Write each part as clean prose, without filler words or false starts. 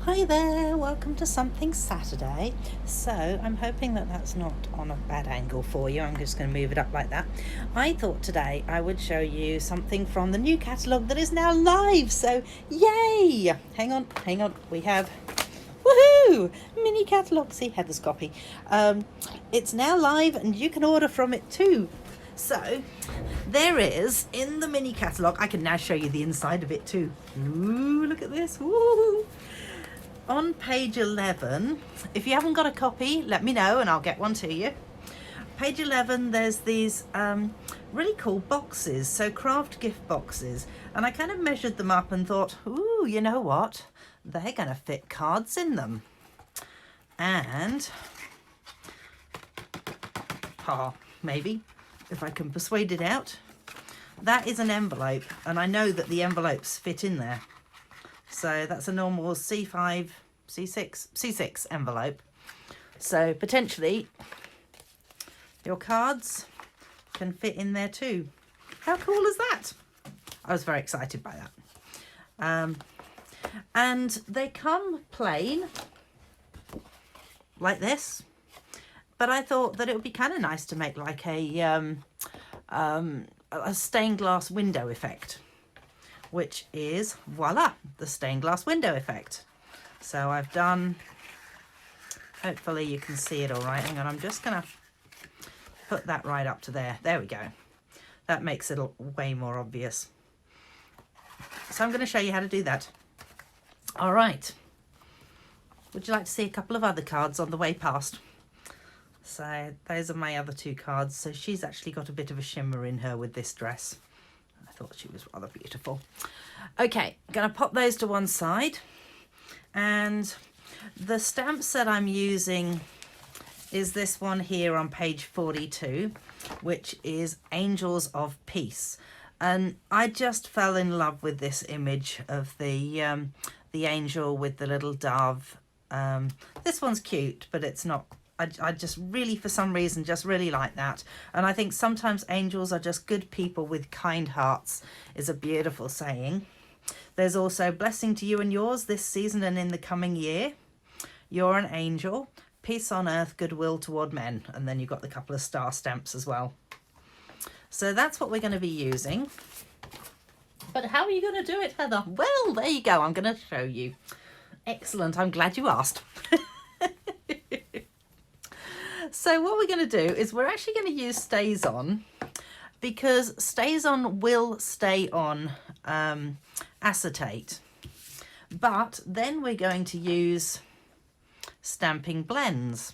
Hi there, welcome to Something Saturday. So I'm hoping that that's not on a bad angle for you. I'm just going to move it up like that. I thought today I would show you something from the new catalogue that is now live. So yay! Hang on. We have woohoo! Mini catalogue. See, Heather's copy. It's now live and you can order from it too. So there is in the mini catalogue. I can now show you the inside of it too. Ooh, look at this. Ooh. On page 11, if you haven't got a copy, let me know and I'll get one to you. Page 11, there's these really cool boxes, so Kraft Gift Boxes. And I kind of measured them up and thought, ooh, you know what? They're going to fit cards in them. And, maybe, if I can persuade it out. That is an envelope, and I know that the envelopes fit in there. So that's a normal C6 envelope. So potentially your cards can fit in there too. How cool is that? I was very excited by that. And they come plain like this. But I thought that it would be kind of nice to make like a stained glass window effect, which is, voila, the stained glass window effect. So I've done, hopefully you can see it all right. Hang on, I'm just going to put that right up to there. There we go. That makes it way more obvious. So I'm going to show you how to do that. All right. Would you like to see a couple of other cards on the way past? So those are my other two cards. So she's actually got a bit of a shimmer in her with this dress. I thought she was rather beautiful. Okay, I'm going to pop those to one side. And the stamps that I'm using is this one here on page 42, which is Angels of Peace. And I just fell in love with this image of the angel with the little dove. This one's cute, but it's not. I just really, for some reason, just really like that. And I think sometimes angels are just good people with kind hearts is a beautiful saying. There's also blessing to you and yours this season and in the coming year. You're an angel. Peace on earth, goodwill toward men. And then you've got the couple of star stamps as well. So that's what we're going to be using. But how are you going to do it, Heather? Well, there you go. I'm going to show you. Excellent. I'm glad you asked. So what we're going to do is we're actually going to use Stays On, because Stays On will stay on acetate. But then we're going to use stamping blends.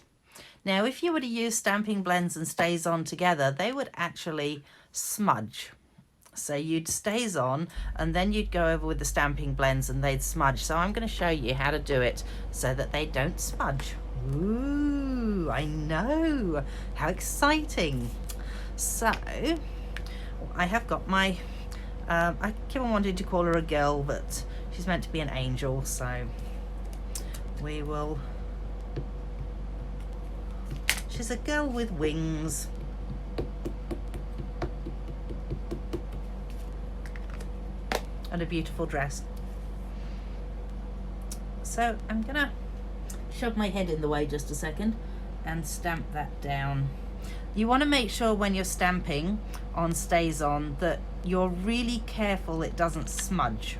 Now, if you were to use stamping blends and Stays On together, they would actually smudge. So you'd Stays On and then you'd go over with the stamping blends and they'd smudge. So I'm going to show you how to do it so that they don't smudge. Ooh, I know. How exciting. So I have got my, I keep on wanting to call her a girl, but she's meant to be an angel. So we will, she's a girl with wings. And a beautiful dress. So I'm gonna shove my head in the way just a second and stamp that down. You want to make sure when you're stamping on Stays On that you're really careful it doesn't smudge,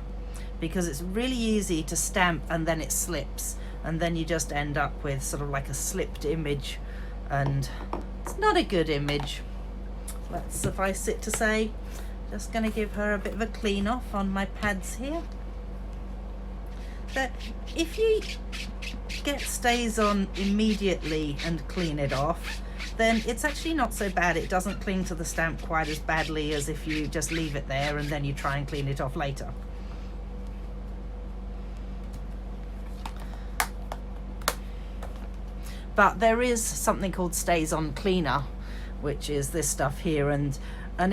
because it's really easy to stamp and then it slips and then you just end up with sort of like a slipped image, and it's not a good image. Let's suffice it to say, just going to give her a bit of a clean off on my pads here. But if you get Stays On immediately and clean it off, then it's actually not so bad. It doesn't cling to the stamp quite as badly as if you just leave it there and then you try and clean it off later. But there is something called Stays On Cleaner, which is this stuff here, and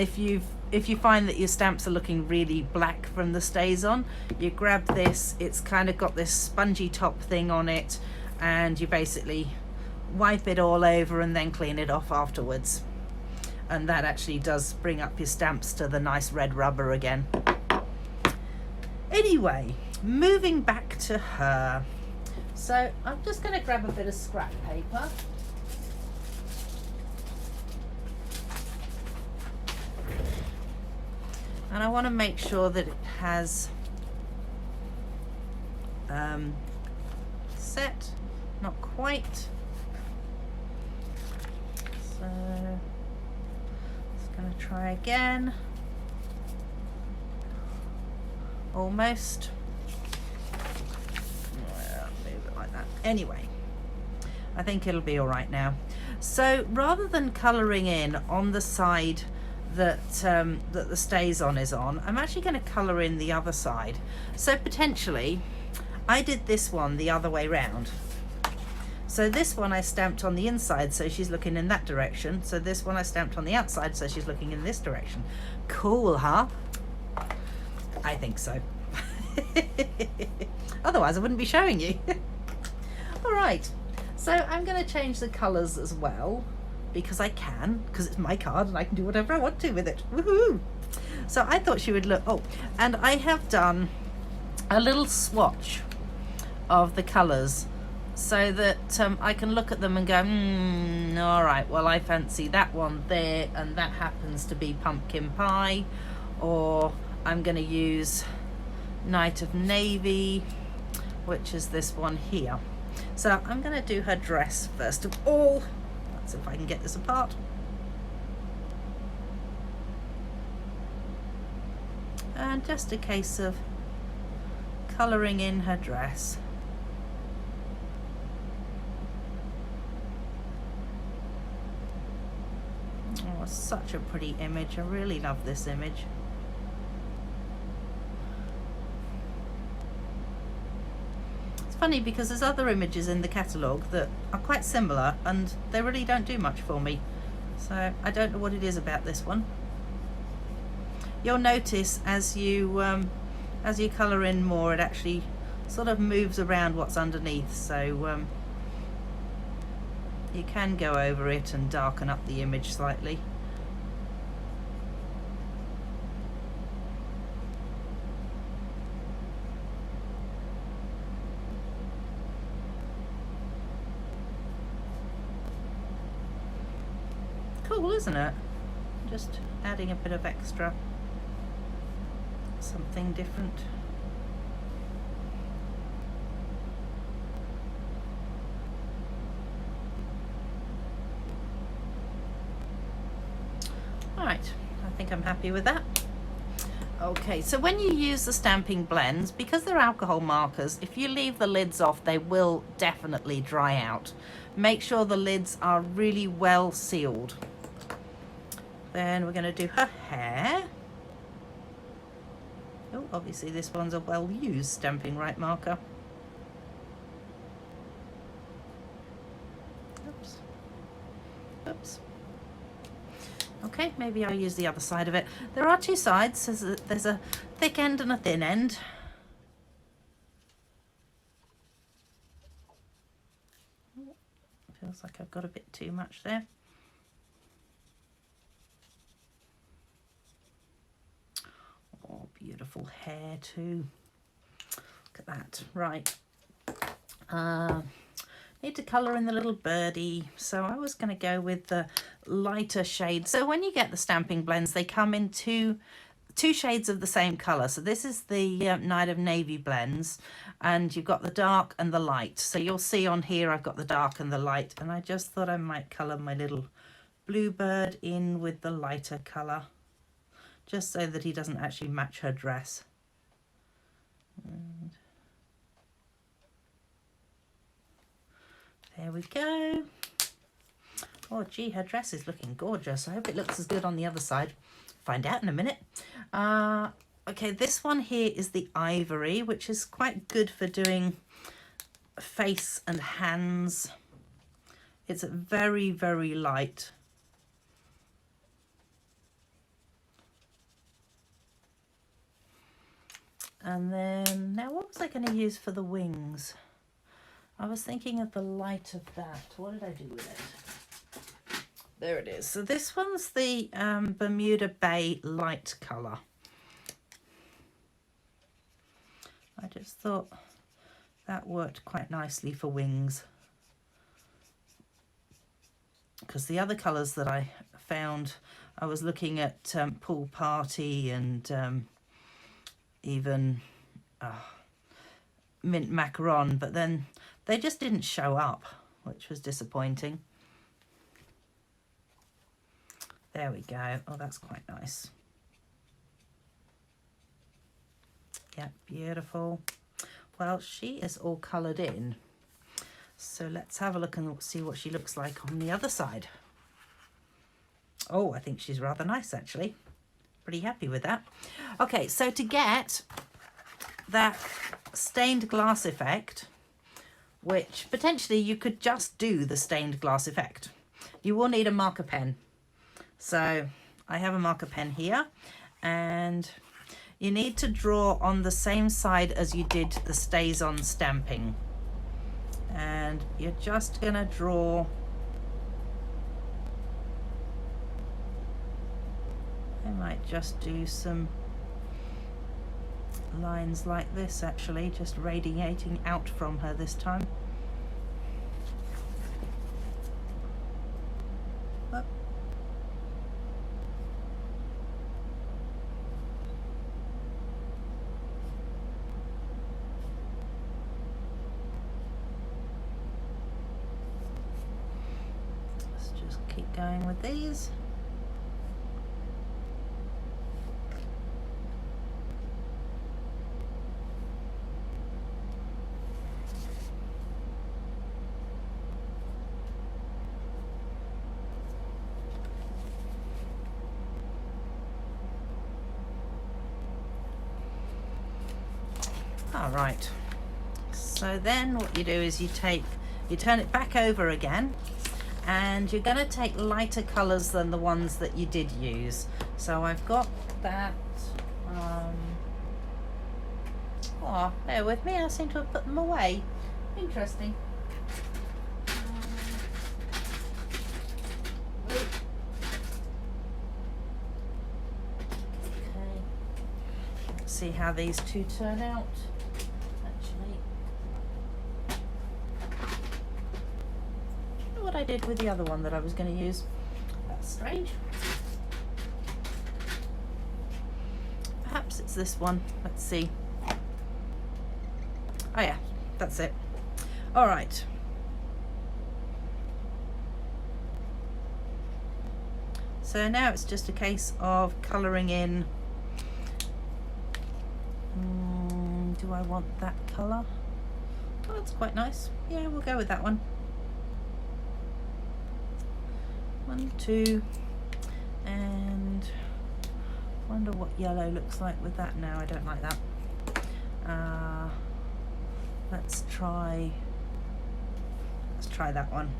if you find that your stamps are looking really black from the Stays On, you grab this. It's kind of got this spongy top thing on it, and you basically wipe it all over and then clean it off afterwards. And that actually does bring up your stamps to the nice red rubber again. Anyway, moving back to her. So I'm just going to grab a bit of scrap paper. And I want to make sure that it has set, not quite. So just going to try again. Almost. Well, move it like that. Anyway, I think it'll be all right now. So rather than colouring in on the side that that the stays on is on, I'm actually going to colour in the other side. So potentially, I did this one the other way round. So this one I stamped on the inside, so she's looking in that direction. So this one I stamped on the outside, so she's looking in this direction. Cool, huh? I think so. Otherwise I wouldn't be showing you. All right, so I'm going to change the colours as well, because I can, because it's my card and I can do whatever I want to with it. Woohoo! So I thought she would look, oh, and I have done a little swatch of the colours so that I can look at them and go, all right, well, I fancy that one there, and that happens to be pumpkin pie, or I'm going to use Night of Navy, which is this one here. So I'm going to do her dress first of all. Let's see if I can get this apart. And just a case of colouring in her dress. Oh, such a pretty image. I really love this image. Funny because there's other images in the catalogue that are quite similar and they really don't do much for me, so I don't know what it is about this one. You'll notice as you colour in more, it actually sort of moves around what's underneath, so you can go over it and darken up the image slightly. Cool, isn't it? Just adding a bit of extra, something different. All right, I think I'm happy with that. Okay, so when you use the stamping blends, because they're alcohol markers, if you leave the lids off, they will definitely dry out. Make sure the lids are really well sealed. Then we're going to do her hair. Oh, obviously this one's a well-used Stampin' Right marker. Oops. Oops. Okay, maybe I'll use the other side of it. There are two sides. There's a thick end and a thin end. Feels like I've got a bit too much there. Oh, beautiful hair too. Look at that. Right. Need to colour in the little birdie, so I was going to go with the lighter shade. So when you get the stamping blends, they come in two shades of the same colour. So this is the Night of Navy blends, and you've got the dark and the light. So you'll see on here I've got the dark and the light, and I just thought I might colour my little bluebird in with the lighter colour, just so that he doesn't actually match her dress. And there we go. Oh gee, her dress is looking gorgeous. I hope it looks as good on the other side. Find out in a minute. Okay, this one here is the ivory, which is quite good for doing face and hands. It's very, very light. And then, now what was I going to use for the wings? I was thinking of the light of that. What did I do with it? There it is. So this one's the Bermuda Bay light colour. I just thought That worked quite nicely for wings, because the other colours that I found, I was looking at Pool Party and even Mint Macaron, but then they just didn't show up, which was disappointing. There we go. Oh, that's quite nice. Yeah, beautiful. Well, she is all coloured in. So let's have a look and see what she looks like on the other side. Oh, I think she's rather nice, actually. Pretty happy with that. Okay, so to get that stained glass effect, which potentially you could just do the stained glass effect, you will need a marker pen. So I have a marker pen here, and you need to draw on the same side as you did the stays on stamping. And you're just going to draw I might just do some lines like this, actually, just radiating out from her this time. Up. Let's just keep going with these. All right, so then what you do is you turn it back over again, and you're going to take lighter colors than the ones that you did use. So I've got that, oh, bear with me, I seem to have put them away. Interesting. Okay, let's see how these two turn out. What I did with the other one that I was going to use. That's strange. Perhaps it's this one. Let's see. Oh yeah, that's it. All right. So now it's just a case of colouring in. Do I want that colour? Oh, that's quite nice. Yeah, we'll go with that one. 1, 2, and wonder what yellow looks like with that now. I don't like that. Let's try that one.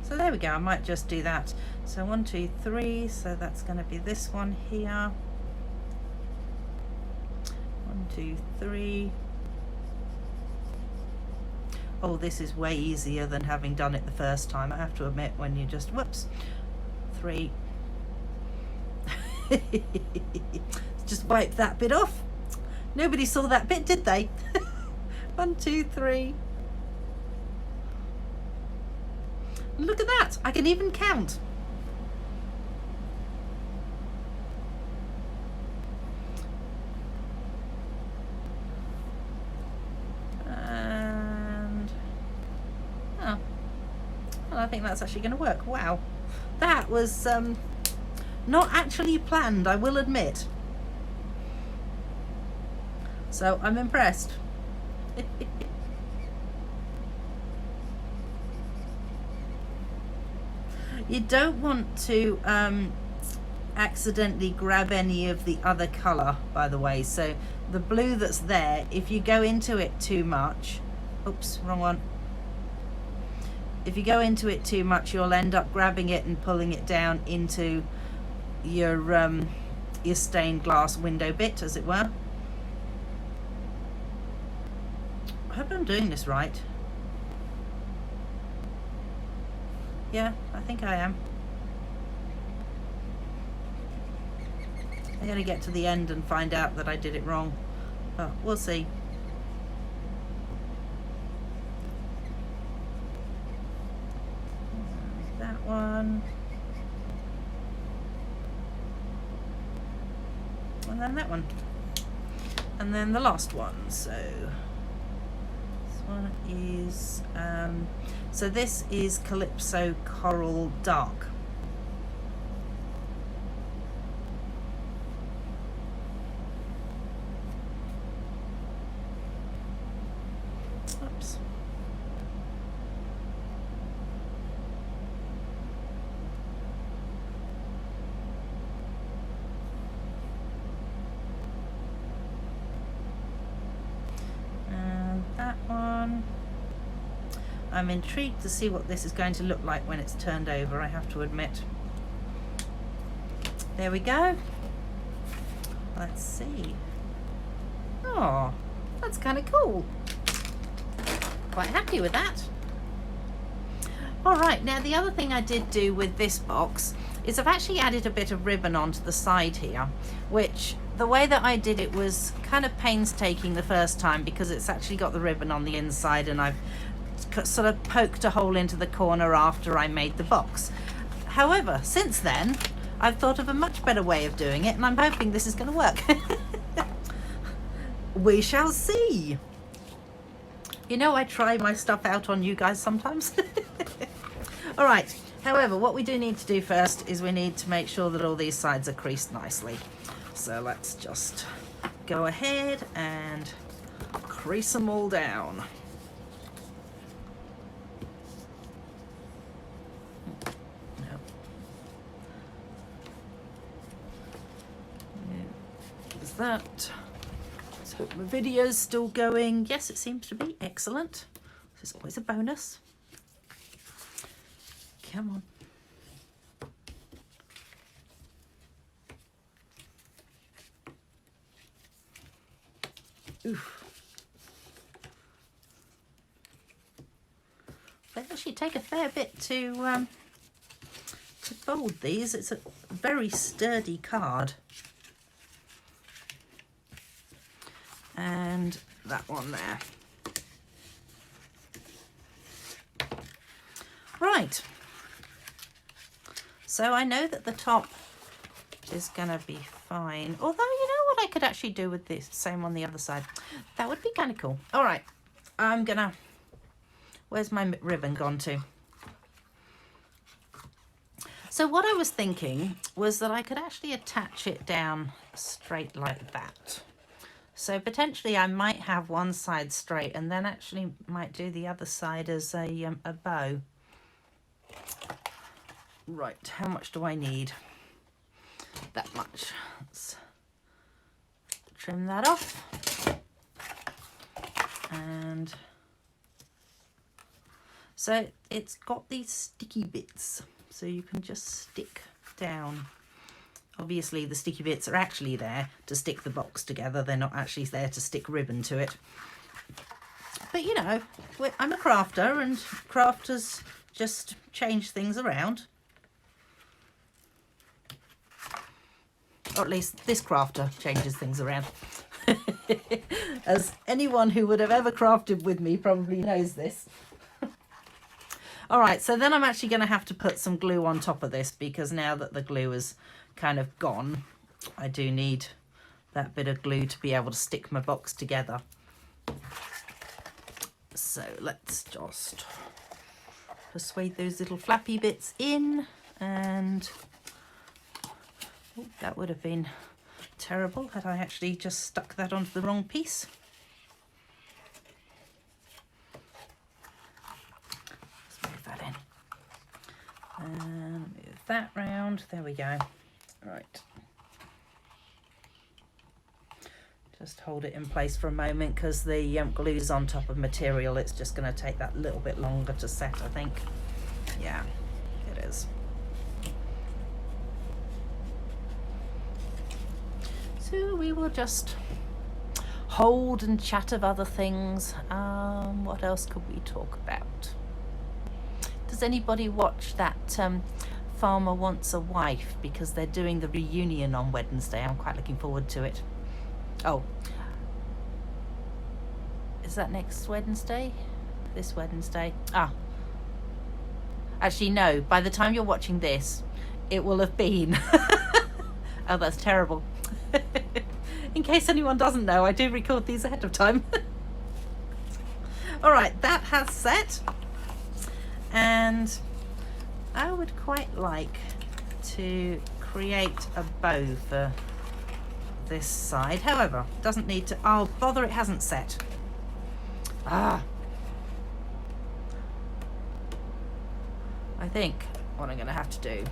So there we go. I might just do that. So 1, 2, 3. So that's going to be this one here. 1, 2, 3. Oh, this is way easier than having done it the first time, I have to admit, when you just, whoops, 3. Just wipe that bit off. Nobody saw that bit, did they? 1, 2, 3. Look at that, I can even count. I think that's actually going to work. Wow, that was not actually planned, I will admit. So I'm impressed. You don't want to accidentally grab any of the other colour, by the way. So the blue that's there, if you go into it too much, oops, wrong one. If you go into it too much, you'll end up grabbing it and pulling it down into your stained glass window bit, as it were. I hope I'm doing this right. Yeah, I think I am. I'm going to get to the end and find out that I did it wrong, but we'll see. That one. And then that one. And then the last one. So this one is, so this is Calypso Coral Dark. Oops. That one. I'm intrigued to see what this is going to look like when it's turned over, I have to admit. There we go. Let's see. Oh, that's kind of cool. Quite happy with that. All right, now the other thing I did do with this box is I've actually added a bit of ribbon onto the side here, which the way that I did it was kind of painstaking the first time because it's actually got the ribbon on the inside, and I've sort of poked a hole into the corner after I made the box. However, since then, I've thought of a much better way of doing it, and I'm hoping this is going to work. We shall see. You know, I try my stuff out on you guys sometimes. All right. However, what we do need to do first is we need to make sure that all these sides are creased nicely. So let's just go ahead and crease them all down. No. There's that. Let's hope my video's still going. Yes, it seems to be. Excellent. This is always a bonus. Come on. Oof. They actually take a fair bit to fold these. It's a very sturdy card. And that one there. Right. So I know that the top is going to be fine. Although, you know what I could actually do with this? Same on the other side. That would be kind of cool. All right. I'm going to... Where's my ribbon gone to? So what I was thinking was that I could actually attach it down straight like that. So potentially I might have one side straight and then actually might do the other side as a bow. Right, how much do I need? That much. Let's trim that off. And so it's got these sticky bits, so you can just stick down. Obviously the sticky bits are actually there to stick the box together. They're not actually there to stick ribbon to it. But you know, I'm a crafter, and crafters just change things around. Or at least this crafter changes things around. As anyone who would have ever crafted with me probably knows this. All right, so then I'm actually going to have to put some glue on top of this, because now that the glue is kind of gone, I do need that bit of glue to be able to stick my box together. So let's just persuade those little flappy bits in, and oh, that would have been terrible had I actually just stuck that onto the wrong piece. Let's move that in and move that round. There we go. Right, just hold it in place for a moment, because the glue is on top of material. It's just going to take that little bit longer to set, I think. Yeah, it is. So we will just hold and chat of other things. What else could we talk about? Does anybody watch that farmer wants a wife because they're doing the reunion on Wednesday. I'm quite looking forward to it. Oh, is that next Wednesday? This Wednesday? Ah, actually no, by the time you're watching this, it will have been. Oh, that's terrible. In case anyone doesn't know, I do record these ahead of time. All right, that has set. And I would quite like to create a bow for this side. However, doesn't need to, oh bother, it hasn't set. Ah. I think what I'm gonna have to do,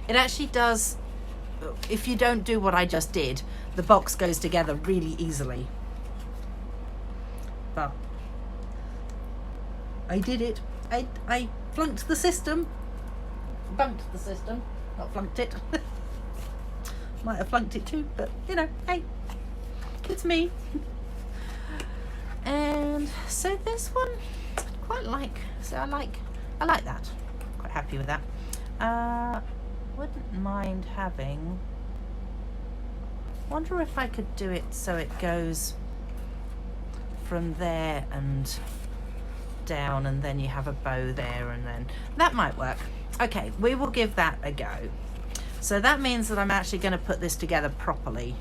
it actually does, if you don't do what I just did, the box goes together really easily. But I did it. I flunked the system. Bunked the system. Not flunked it. Might have flunked it too, but you know, hey, it's me. And so this one, I quite like. So I like that. Quite happy with that. Wouldn't mind having. Wonder if I could do it so it goes from there and down, and then you have a bow there, and then that might work. Okay, we will give that a go. So that means that I'm actually going to put this together properly.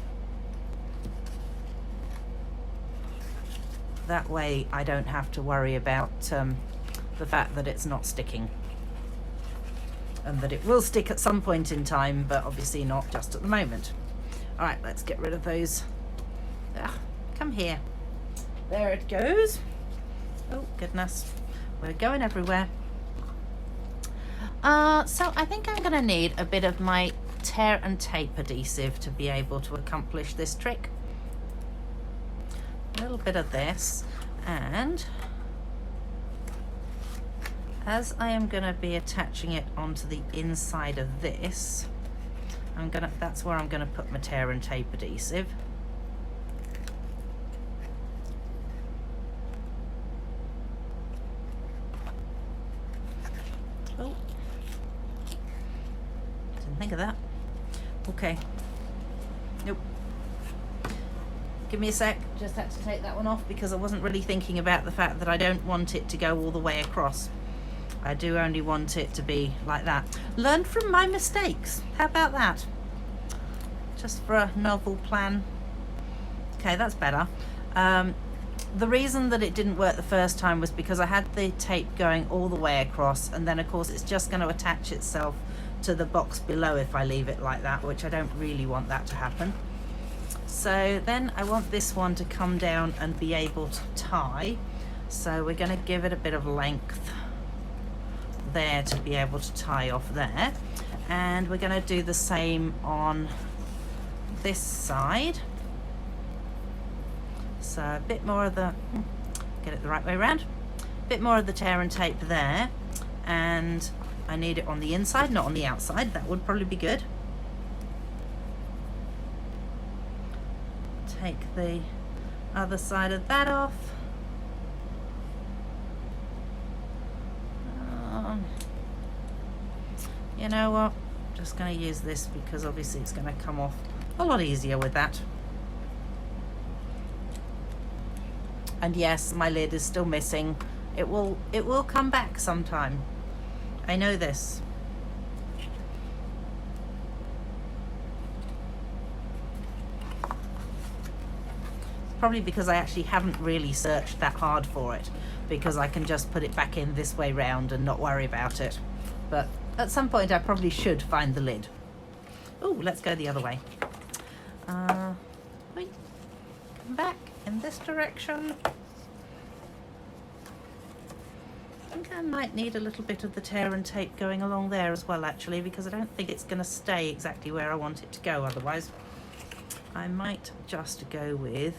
That way I don't have to worry about the fact that it's not sticking, and that it will stick at some point in time, but obviously not just at the moment. All right, let's get rid of those. Ugh, come here. There it goes. Oh goodness, we're going everywhere. So I think I'm gonna need a bit of my tear and tape adhesive to be able to accomplish this trick. A little bit of this, and as I am gonna be attaching it onto the inside of this, that's where I'm gonna put my tear and tape adhesive. Oh, didn't think of that. Okay. Nope. Give me a sec. Just had to take that one off because I wasn't really thinking about the fact that I don't want it to go all the way across. I do only want it to be like that. Learn from my mistakes. How about that? Just for a novel plan. Okay, that's better. The reason that it didn't work the first time was because I had the tape going all the way across, and then of course it's just going to attach itself to the box below if I leave it like that, which I don't really want that to happen. So then I want this one to come down and be able to tie. So we're going to give it a bit of length there to be able to tie off there. And we're going to do the same on this side. So a bit more of the, get it the right way around, a bit more of the tear and tape there, and I need it on the inside, not on the outside. That would probably be good. Take the other side of that off. You know what, I'm just going to use this because obviously it's going to come off a lot easier with that. And yes, my lid is still missing. It will come back sometime. I know this. Probably because I actually haven't really searched that hard for it, because I can just put it back in this way round and not worry about it. But at some point I probably should find the lid. Oh, let's go the other way. Wait, come back in this direction. I think I might need a little bit of the tear and tape going along there as well, actually, because I don't think it's going to stay exactly where I want it to go otherwise. I might just go with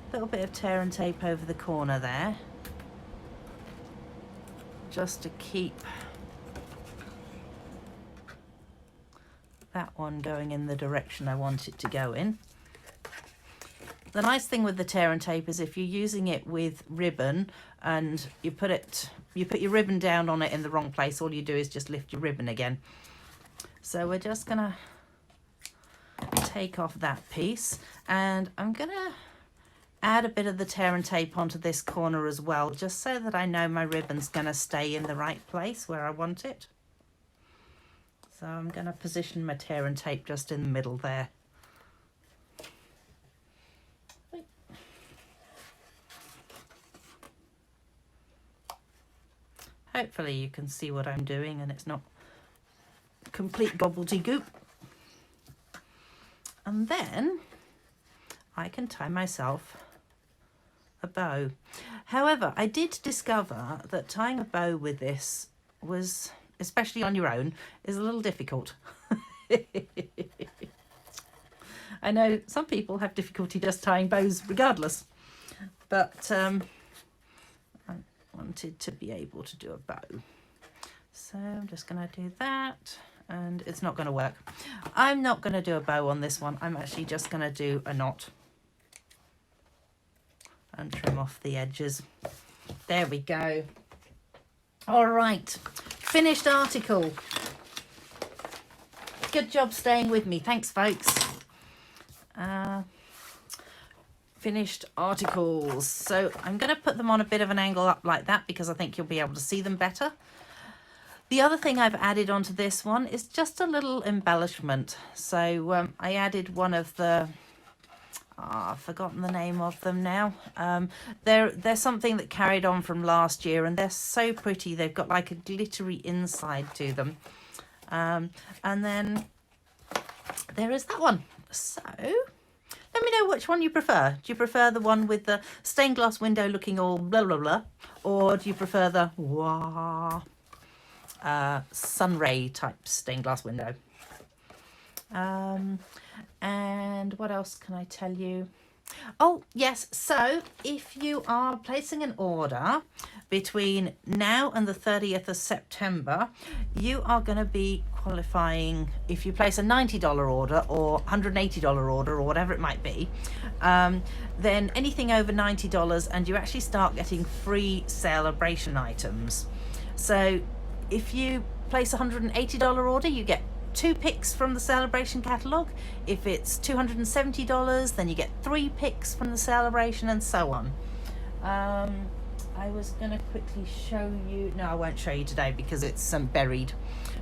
a little bit of tear and tape over the corner there, just to keep that one going in the direction I want it to go in. the nice thing with the tear and tape is if you're using it with ribbon and you put your ribbon down on it in the wrong place, all you do is just lift your ribbon again. So we're just gonna take off that piece, and I'm gonna add a bit of the tear and tape onto this corner as well, just so that I know my ribbon's gonna stay in the right place where I want it. So I'm gonna position my tear and tape just in the middle there. Hopefully you can see what I'm doing and it's not complete gobbledygook. And then I can tie myself a bow. However, I did discover that tying a bow with this was, especially on your own, is a little difficult. I know some people have difficulty just tying bows regardless, but I wanted to be able to do a bow. So I'm just going to do that, and it's not going to work. I'm not going to do a bow on this one. I'm actually just going to do a knot and trim off the edges. There we go. All right, finished article. Good job staying with me. Thanks, folks. Finished articles. So I'm going to put them on a bit of an angle up like that because I think you'll be able to see them better. The other thing I've added onto this one is just a little embellishment. So I added one of the, I've forgotten the name of them now. They're something that carried on from last year, and they're so pretty. They've got like a glittery inside to them. And then there is that one. So let me know which one you prefer. Do you prefer the one with the stained glass window looking all blah, blah, blah? Or do you prefer the wah, sunray type stained glass window? And what else can I tell you? Oh, yes. So if you are placing an order between now and the 30th of September, you are going to be qualifying. If you place a $90 order or $180 order or whatever it might be, then anything over $90, and you actually start getting free celebration items. So if you place a $180 order, you get 2 picks from the celebration catalogue. If it's $270, then you get 3 picks from the celebration, and so on. I was going to quickly show you, no, I won't show you today because it's buried,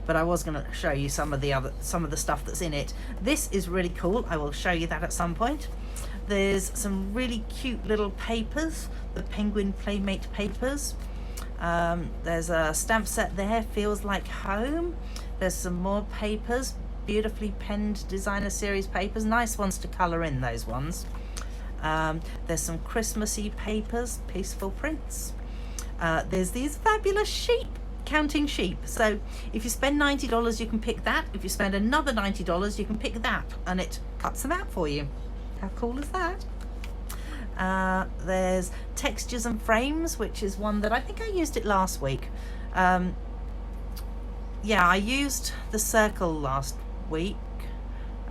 but I was going to show you some of the stuff that's in it. This is really cool. I will show you that at some point. There's some really cute little papers, the Penguin Playmate papers. There's a stamp set there, Feels Like Home. There's some more papers, beautifully penned designer series papers, nice ones to colour in, those ones. There's some Christmassy papers, peaceful prints. There's these fabulous sheep, counting sheep. So if you spend $90, you can pick that. If you spend another $90, you can pick that, and it cuts them out for you. How cool is that? There's Textures and Frames, which is one that I think I used it last week. Yeah, I used the circle last week,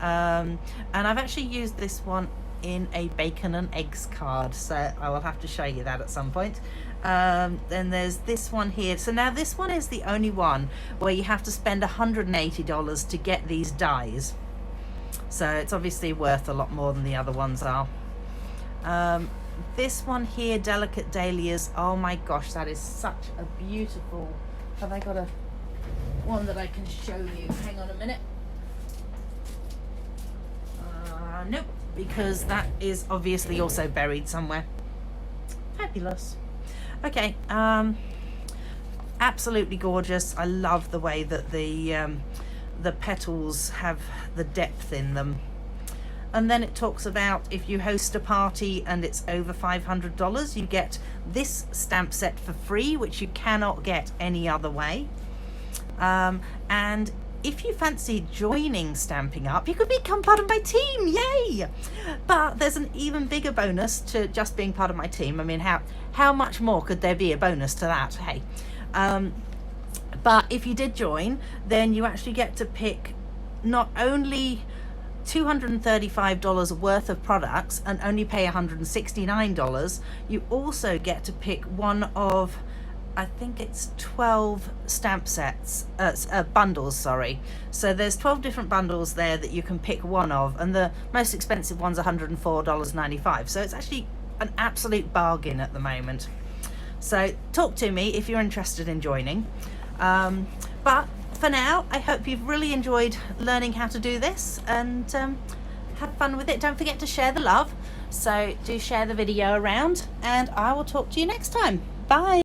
and I've actually used this one in a bacon and eggs card, so I will have to show you that at some point. Then there's this one here. So now this one is the only one where you have to spend $180 to get these dies, so it's obviously worth a lot more than the other ones are. This one here, Delicate Dahlias, oh my gosh, that is such a beautiful, have I got a one that I can show you? Hang on a minute. Nope, because that is obviously also buried somewhere. Fabulous. Okay, absolutely gorgeous. I love the way that the petals have the depth in them. And then it talks about if you host a party and it's over $500, you get this stamp set for free, which you cannot get any other way. And if you fancy joining Stampin' Up, you could become part of my team, yay! But there's an even bigger bonus to just being part of my team. I mean, how much more could there be a bonus to that? Hey, but if you did join, then you actually get to pick not only $235 worth of products and only pay $169, you also get to pick one of, I think it's 12 stamp sets, bundles, sorry. So there's 12 different bundles there that you can pick one of, and the most expensive one's $104.95. So it's actually an absolute bargain at the moment. So talk to me if you're interested in joining. But for now, I hope you've really enjoyed learning how to do this, and have fun with it. Don't forget to share the love. So do share the video around, and I will talk to you next time. Bye.